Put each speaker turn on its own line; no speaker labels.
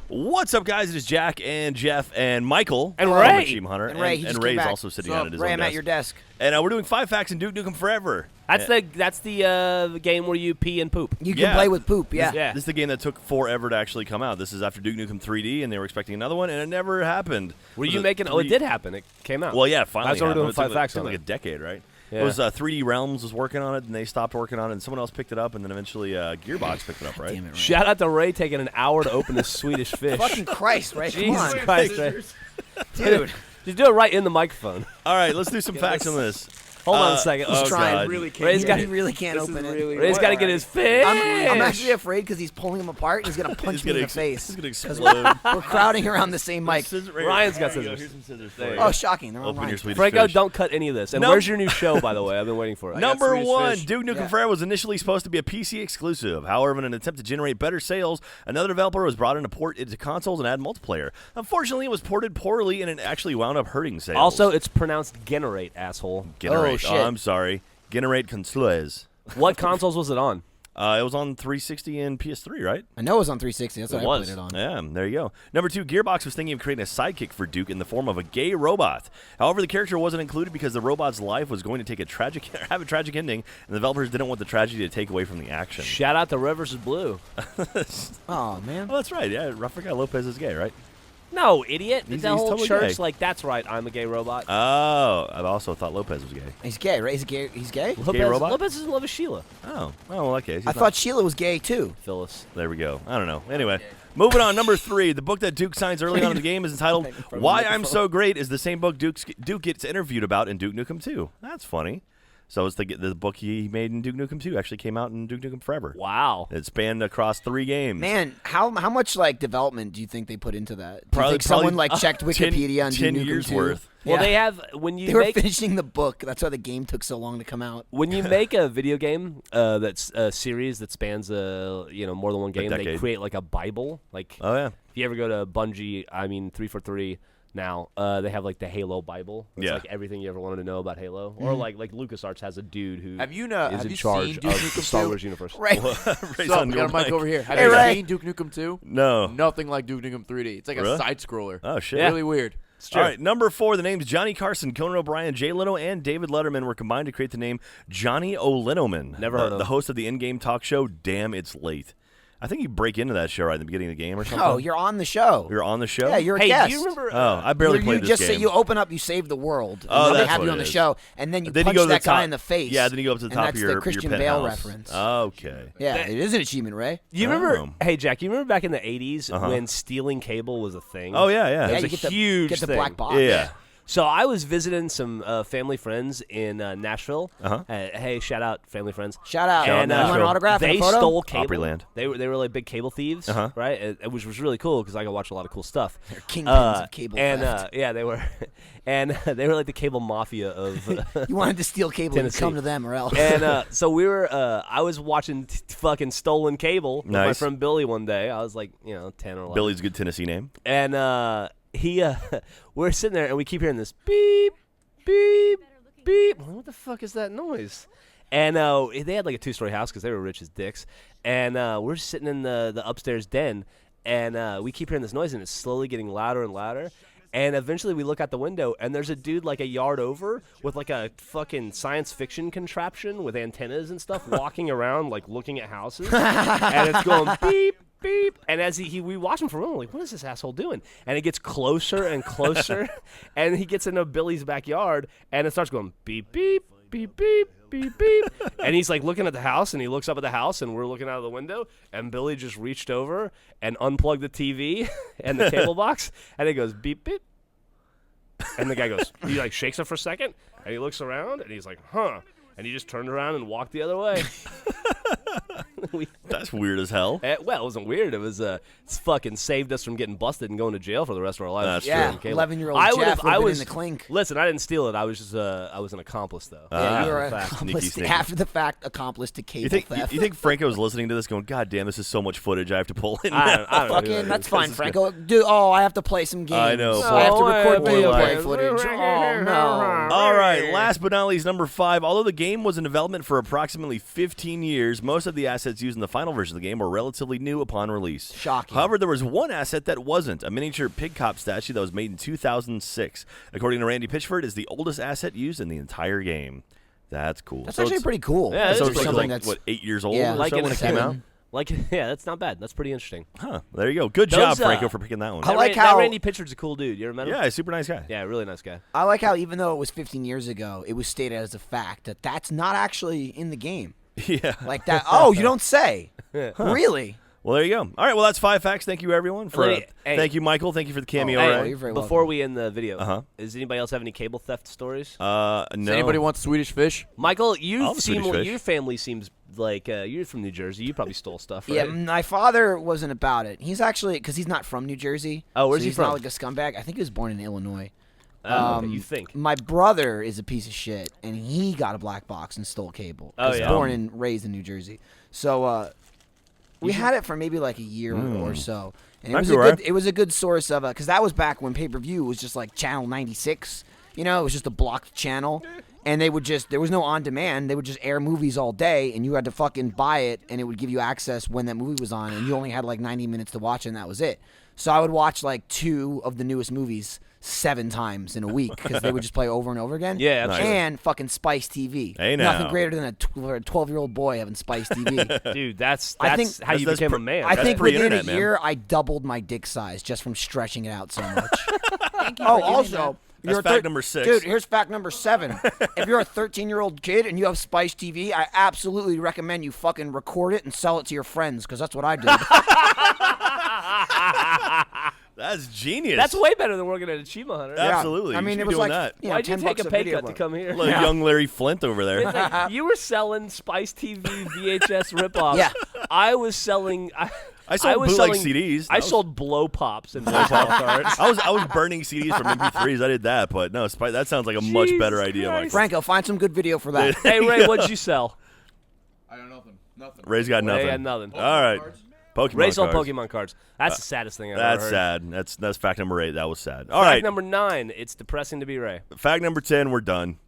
What's up, guys? It is Jack and Jeff and Michael
and Ray.
Team Hunter.
And Ray,
and Ray's also sitting down at his
Ray,
own
I'm
desk.
at your desk.
And we're doing 5 facts in Duke Nukem Forever.
That's the game where you pee and poop.
You can play with poop, yeah.
This is the game that took forever to actually come out. This is after Duke Nukem 3D, and they were expecting another one, and it never happened.
Were you making? Oh, it did happen. It came out.
Well, yeah, finally.
That's why we're doing 5 facts
It
on
took
it.
like a decade, right?
Yeah.
It was 3D Realms was working on it, and they stopped working on it, and someone else picked it up, and then eventually Gearbox picked it up, right?
Damn it, Ray.
Shout out to Ray taking an hour to open this Swedish fish.
Fucking Christ, Ray, come
Jesus
on.
Christ, Ray.
Dude.
Just do it right in the microphone.
All right, let's do some facts on this.
Hold on a second.
Oh,
trying.
God.
Really
Ray's got,
he really can't open it.
Ray's got to get his fish.
I'm actually afraid because he's pulling him apart and he's going to punch me in the face.
He's going to explode.
We're crowding around the same mic.
Ryan's got scissors.
Here's some scissors for you.
Oh, shocking. They're on
Open your
mine.
Swedish
Franco,
fish.
don't cut any of this. And
Nope.
where's your new show, by the way? I've been waiting for it.
Number 1, Duke Nukem
Yeah.
Forever was initially supposed to be a PC exclusive. However, in an attempt to generate better sales, another developer was brought in to port it to consoles and add multiplayer. Unfortunately, it was ported poorly, and it actually wound up hurting sales.
Also, it's pronounced generate, asshole.
Generate.
Oh, shit.
I'm sorry. Generate consoles.
What consoles was it on?
It was on 360 and PS3, right?
I know it was on 360. That's what
It
I
was.
played it on.
Yeah, there you go. Number 2, Gearbox was thinking of creating a sidekick for Duke in the form of a gay robot. However, the character wasn't included because the robot's life was going to have a tragic ending, and the developers didn't want the tragedy to take away from the action.
Shout out to Red vs. Blue.
Oh, man.
Oh, that's right. Yeah, Rafael Lopez is gay, right?
No, idiot.
He's
The whole
totally
church,
gay.
like, that's right, I'm a gay robot.
Oh, I also thought Lopez was gay.
He's gay, right? He's gay?
robot?
Lopez is in love with Sheila.
Oh, well, okay.
I thought Sheila was gay, too.
Phyllis.
There we go. I don't know. Anyway, moving on. Number 3, the book that Duke signs early on in the game is entitled "Why I'm So Great." Is the same book Duke gets interviewed about in Duke Nukem 2. That's funny. So it's the book he made in Duke Nukem 2 actually came out in Duke Nukem Forever.
Wow.
It spanned across 3 games.
Man, how much like development do you think they put into that? Do you
Probably-
think someone like checked
10
Wikipedia on
10
Duke Nukem
years
2?
worth.
Well,
Yeah.
they have, when you
They were
make...
finishing the book. That's why the game took so long to come out.
When you make a video game that's a series that spans more than one game, they
decade.
create like a Bible. Like
Oh, yeah.
if you ever go to Bungie, 343 now, they have like the Halo Bible. It's
Yeah.
like everything you ever wanted to know about Halo. Or like LucasArts has a dude who
Have you
is in charge
seen Duke
of the
Nukem
Star
2?
Wars universe.
Right.
Ray's
So,
on
we
your
got a mic
mic.
over here. Have
Hey,
you
Ray.
seen Duke Nukem 2?
No.
Nothing like Duke Nukem 3D. It's like
Really?
a side scroller.
Oh, shit.
Really weird.
All right, number 4, the names Johnny Carson, Conan O'Brien, Jay Leno, and David Letterman were combined to create the name Johnny O'Lenoman.
Never heard of
the
him.
host of the in-game talk show, Damn It's Late. I think you break into that show right at the beginning of the game or something.
Oh, you're on the show.
You're on the show?
Yeah, you're a
Hey,
guest.
do you remember...
Oh, I barely
you
played this
just
game.
say you open up, you save the world.
Oh,
and they
that's
have
what
you
it
on the
is.
show, and then you
Then you
punch
go to the
that guy
top-
in the face.
Yeah, then you go up to the
and
top
that's
of your
the Christian
your
Bale
penthouse.
reference.
Okay.
Yeah, it is an achievement, Ray.
You
Oh.
remember, hey Jack, you remember back in the 80s when stealing cable was a thing?
Oh, yeah, yeah.
It was
you
a
get the,
huge
get the
thing.
black box.
Yeah.
So I was visiting some family friends in Nashville. Hey, shout out family friends.
Shout out.
Shout out
And, you want an
Nashville.
autograph and
They
a photo?
stole cable.
Opryland.
They were like big cable thieves, right? Which was really cool because I could watch a lot of cool stuff.
They're kingpins of cable
and
theft.
yeah, they were, and they were like the cable mafia of.
You wanted to steal cable, you
Tennessee.
come to them or else.
And so we were. I was watching fucking Stolen Cable with my
Nice.
friend Billy one day. I was like, 10 or 11.
Billy's a good Tennessee name.
And he, we're sitting there and we keep hearing this beep, beep, beep. What the fuck is that noise? And they had like a 2-story house because they were rich as dicks. And we're sitting in the upstairs den, and we keep hearing this noise, and it's slowly getting louder and louder. And eventually we look out the window, and there's a dude like a yard over with like a fucking science fiction contraption with antennas and stuff walking around like looking at houses. And it's going beep, beep. And as we watch him for a moment, like, what is this asshole doing? And it gets closer and closer. And he gets into Billy's backyard, and it starts going beep, beep, beep, beep. Beep, beep. And he's like looking at the house, and he looks up at the house, and we're looking out of the window, and Billy just reached over and unplugged the TV and the cable box, and it goes beep, beep. And the guy goes, he like shakes it for a second, and he looks around, and he's like, huh. And he just turned around and walked the other way.
That's weird as hell.
Well, it wasn't weird. It was it's fucking saved us from getting busted and going to jail for the rest of our lives.
That's
Yeah,
true.
11-year-old
I
Jeff
would've-
would
I
have been
was
in the clink.
Listen, I didn't steal it. I was just I was an accomplice though.
Yeah, you were an
fact.
accomplice
Sneaky.
after the fact accomplice to cable
You think
theft.
you think Franco's listening to this, going, "God damn, this is so much footage I have to pull in."
I don't know who
Fucking,
that
that's
is.
fine, Franco. Dude, I have to play some games.
I know.
I have to record
boy,
video
boy.
play footage. Oh no.
All right, last but not least, number 5. Although the game was in development for approximately 15 years, most of the assets used in the final version of the game were relatively new upon release.
Shocking.
However, there was one asset that wasn't, a miniature pig cop statue that was made in 2006. According to Randy Pitchford, is the oldest asset used in the entire game. That's cool.
That's
So
actually
it's-
pretty cool.
Yeah,
So
it's
it's like,
something
like,
that's
what, 8 years old
Yeah,
or
like
so
in
when
a
it came out?
Like, yeah, that's not bad. That's pretty interesting.
Huh. There you go. Good
Those,
job, Franco, for picking that one.
I like
that
how-
Randy Pitchford's a cool dude. You ever met him?
Yeah, super nice guy.
Yeah, really nice guy.
I like how even though it was 15 years ago, it was stated as a fact that that's not actually in the game.
Yeah.
Like that. Oh, you don't say. Really?
Well, there you go. All right. Well, that's 5 facts. Thank you, everyone. For
Hey.
thank you, Michael. Thank you for the cameo.
Oh,
Ryan.
you're very
Before
welcome.
we end the video,
Uh-huh.
does anybody else have any cable theft stories?
No.
Does anybody want Swedish fish?
Michael,
I'll
you
have a
seem
Swedish fish.
your family seems like you're from New Jersey. You probably stole stuff, right?
Yeah, my father wasn't about it. He's actually, because he's not from New Jersey.
Oh, where's
so
he
he's
from?
not like a scumbag. I think he was born in Illinois.
You think?
My brother is a piece of shit, and he got a black box and stole cable.
Oh,
'Cause
yeah.
Born and raised in New Jersey. So we had it for maybe like a year or so. And it
Might
was
be
a
right.
good, it was a good source of because that was back when pay-per-view was just like channel 96. You know, it was just a blocked channel. And they would just, there was no on demand. They would just air movies all day, and you had to fucking buy it, and it would give you access when that movie was on, and you only had like 90 minutes to watch, and that was it. So I would watch like 2 of the newest movies 7 times in a week because they would just play over and over again.
Yeah, absolutely.
And fucking Spice TV.
Hey, now.
Nothing greater than a 12-year-old boy having Spice TV.
Dude, that's
I think-
how you
that's
became a
pre-
man.
I
That's
think within a
pre-internet, man.
year, I doubled my dick size just from stretching it out so much.
Thank you
Oh,
for giving
also,
That's
you're a
fact number 6.
Dude, here's fact number 7. If you're a 13-year-old kid and you have Spice TV, I absolutely recommend you fucking record it and sell it to your friends, because that's what I did.
That's genius.
That's way better than working at Achievement Hunter.
Yeah. Absolutely.
I
You
mean,
should
it
be
was
doing
like,
that.
you know,
Why'd you
10
take
bucks
a
a
pay
video.
cut to come here?
Like young Larry Flint over there.
It's like, you were selling Spice TV VHS ripoffs.
Yeah.
I was selling.
I sold
was
bootleg
selling,
CDs.
I sold blow pops and blow pop cards.
I was burning CDs from MP3s. I did that, but no, that sounds like a much better idea,
Christ.
Mike.
Franco, find some good video for that.
Hey Ray, what'd you sell?
I got nothing. Nothing.
Ray's got nothing.
Ray had nothing.
All right. Pokemon
Ray sold
cards.
Pokemon cards. That's the saddest thing I've
That's
ever heard.
sad. That's fact number 8. That was sad. All
Fact
right.
number 9. It's depressing to be Ray.
Fact number 10. We're done.